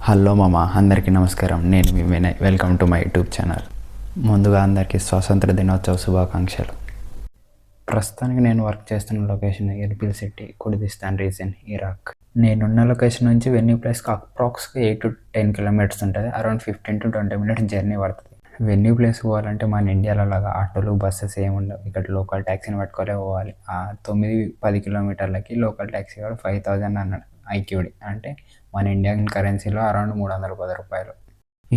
Hello మామ, అందరికీ నమస్కారం. నేను మీ Vinay. Welcome to my YouTube channel. ముందుగా అందరికీ స్వాతంత్ర దినోత్సవ శుభాకాంక్షలు. ప్రస్తుతానికి నేను వర్క్ చేస్తున్న location Erbil city, Kurdistan region, Iraq. నేనున్న లొకేషన్ నుంచి వెన్యూ ప్లేస్కి అప్రాక్స్గా 8 to 10 కిలోమీటర్స్ ఉంటుంది. అరౌండ్ 15 to 20 మినిట్స్ జర్నీ పడుతుంది. వెన్యూ ప్లేస్ పోవాలంటే మన ఇండియాలో లాగా ఆటోలు, బస్సెస్ ఏమి ఉండవు. ఇక్కడ లోకల్ ట్యాక్సీని పట్టుకోలే పోవాలి. 9-10 కిలోమీటర్లకి లోకల్ ట్యాక్సీ కూడా 5,000 అన్నాడు ఐక్యూడి, అంటే మన ఇండియన్ కరెన్సీలో అరౌండ్ 310 రూపాయలు.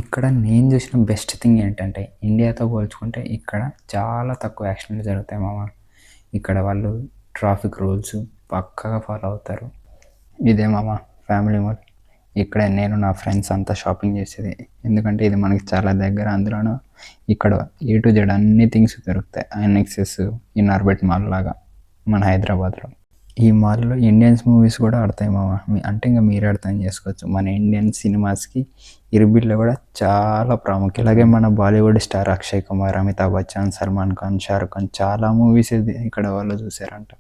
ఇక్కడ నేను చూసిన బెస్ట్ థింగ్ ఏంటంటే, ఇండియాతో పోల్చుకుంటే ఇక్కడ చాలా తక్కువ యాక్సిడెంట్లు జరుగుతాయి మామ. ఇక్కడ వాళ్ళు ట్రాఫిక్ రూల్స్ పక్కాగా ఫాలో అవుతారు. ఇదే మామ ఫ్యామిలీ మోడ్. ఇక్కడ నేను నా ఫ్రెండ్స్ అంతా షాపింగ్ చేసేది, ఎందుకంటే ఇది మనకి చాలా దగ్గర. అందులోనూ ఇక్కడ A to Z అన్ని థింగ్స్ దొరుకుతాయి. ఐనెక్సెస్, ఇన్నార్బెట్ మాల్ లాగా మన హైదరాబాద్లో. ఈ మాల్లో ఇండియన్స్ మూవీస్ కూడా ఆడతాయి మామ. అంటే ఇంకా మీరే అర్థం చేసుకోవచ్చు, మన ఇండియన్ సినిమాస్కి ఇర్బిల్లో కూడా చాలా ప్రాముఖ్యం. అలాగే మన బాలీవుడ్ స్టార్ అక్షయ్ కుమార్, అమితాబ్ బచ్చన్, సల్మాన్ ఖాన్, షారుఖ్ ఖాన్ చాలా మూవీస్ ఇక్కడ వాళ్ళు చూసారంట.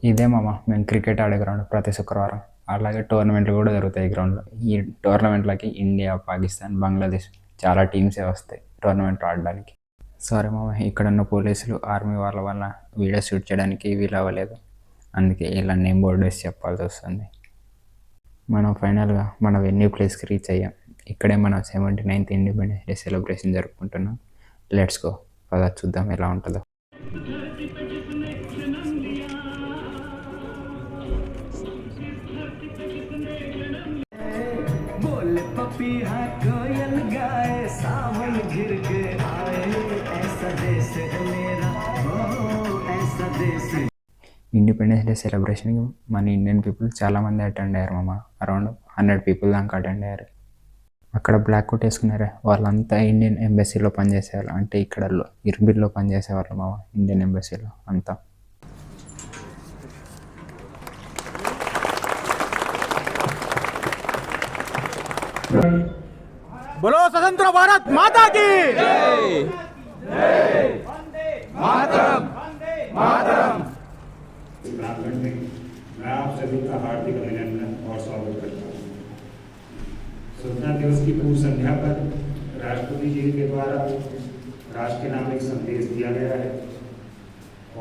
ఇదే మామ మేము క్రికెట్ ఆడే గ్రౌండ్. ప్రతి శుక్రవారం అలాగే టోర్నమెంట్లు కూడా జరుగుతాయి ఈ గ్రౌండ్లో. ఈ టోర్నమెంట్లకి ఇండియా, పాకిస్తాన్, బంగ్లాదేశ్ చాలా టీమ్సే వస్తాయి టోర్నమెంట్ ఆడడానికి. సారీ మామ, ఇక్కడ ఉన్న పోలీసులు, ఆర్మీ వాళ్ళ వల్ల వీడియో షూట్ చేయడానికి వీలు అవ్వలేదు. అందుకే ఇలా నేమ్ బోర్డు వేసి చెప్పాల్సి వస్తుంది. మనం ఫైనల్గా మన వెన్యూ ప్లేస్కి రీచ్ అయ్యాం. ఇక్కడే మనం 79th ఇండిపెండెన్స్ డే సెలబ్రేషన్ జరుపుకుంటున్నాం. లెట్స్ గో, పద చూద్దాం ఎలా ఉంటుందో. ఇండిపెండెన్స్ డే సెలబ్రేషన్కి మన ఇండియన్ పీపుల్ చాలామంది అటెండ్ అయ్యారు మామ. అరౌండ్ 100 పీపుల్ దాకా అటెండ్ అయ్యారు. అక్కడ బ్లాక్ కోట్ వేసుకున్నారే వాళ్ళంతా ఇండియన్ ఎంబసీలో పనిచేసేవాళ్ళు. అంటే ఇక్కడ ఇర్బిల్లో పనిచేసేవాళ్ళు మామ, ఇండియన్ ఎంబసీలో అంతా. बोलो स्वतंत्र भारत माता की मातरम मातरम। मैं आप सभी का हार्दिक अभिनंदन और स्वागत करता हूँ। स्वतंत्रता दिवस की पूर्व संध्या पर राष्ट्रपति जी के द्वारा राष्ट्र के नाम एक संदेश दिया गया है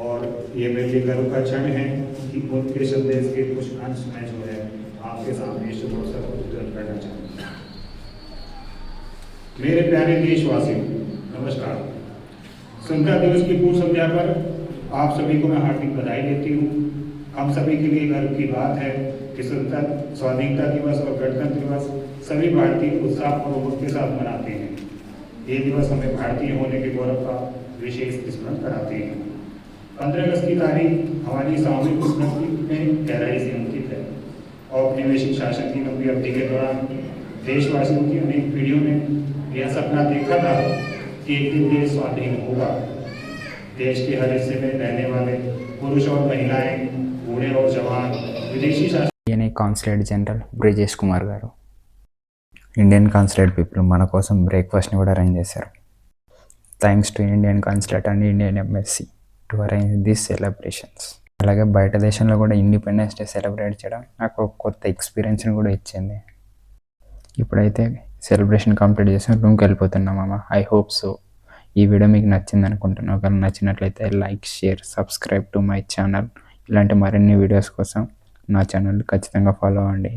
और ये मेरे लिए गर्व का क्षण है कि उनके संदेश के कुछ अंश मैं जो है आपके सामने शुभ अवसर पर उद्धृत करना चाहूँगा। मेरे प्यारे देशवासियों, नमस्कार। स्वतंत्रता दिवस की पूर्व संध्या पर आप सभी को मैं हार्दिक बधाई देती हूँ। हम सभी के लिए गर्व की बात है कि स्वाधीनता दिवस और गणतंत्र दिवस सभी भारतीय उत्साह और उमंग के साथ मनाते हैं। ये दिवस हमें भारतीय होने के गौरव का विशेष स्मरण कराते हैं। 15 अगस्त की तारीख हमारी सामूहिक स्मृति में गहराई से अंकित है। औपनिवेशिक शासन की लंबी अवधि के दौरान देशवासियों की अनेक पीढ़ियों ने यह सपना देखा था कि एक दिन देश स्वाधीन होगा। देश के हर हिस्से में रहने वाले पुरुष और महिलाएं, बूढ़े और जवान विदेशी शासन ఈయన కాన్సులేట్ జనరల్ బ్రిజేష్ కుమార్ గారు. ఇండియన్ కాన్సులేట్ పీపుల్ మన కోసం బ్రేక్ఫాస్ట్ని కూడా అరేంజ్ చేశారు. Thanks to Indian consulate and Indian embassy to arrange these celebrations. అలాగే బయట దేశంలో కూడా ఇండిపెండెన్స్ డే సెలబ్రేట్ చేయడం నాకు ఒక కొత్త ఎక్స్పీరియన్స్ని కూడా ఇచ్చింది. ఇప్పుడైతే సెలబ్రేషన్ కంప్లీట్ చేసి రూమ్కి వెళ్ళిపోతున్నాం మామ. ఐ హోప్ సో ఈ వీడియో మీకు నచ్చింది అనుకుంటున్నాను. ఒకవేళ నచ్చినట్లయితే like, share, subscribe to my channel. ఇలాంటి మరిన్ని వీడియోస్ కోసం నా ఛానల్ ఖచ్చితంగా ఫాలో అవ్వండి.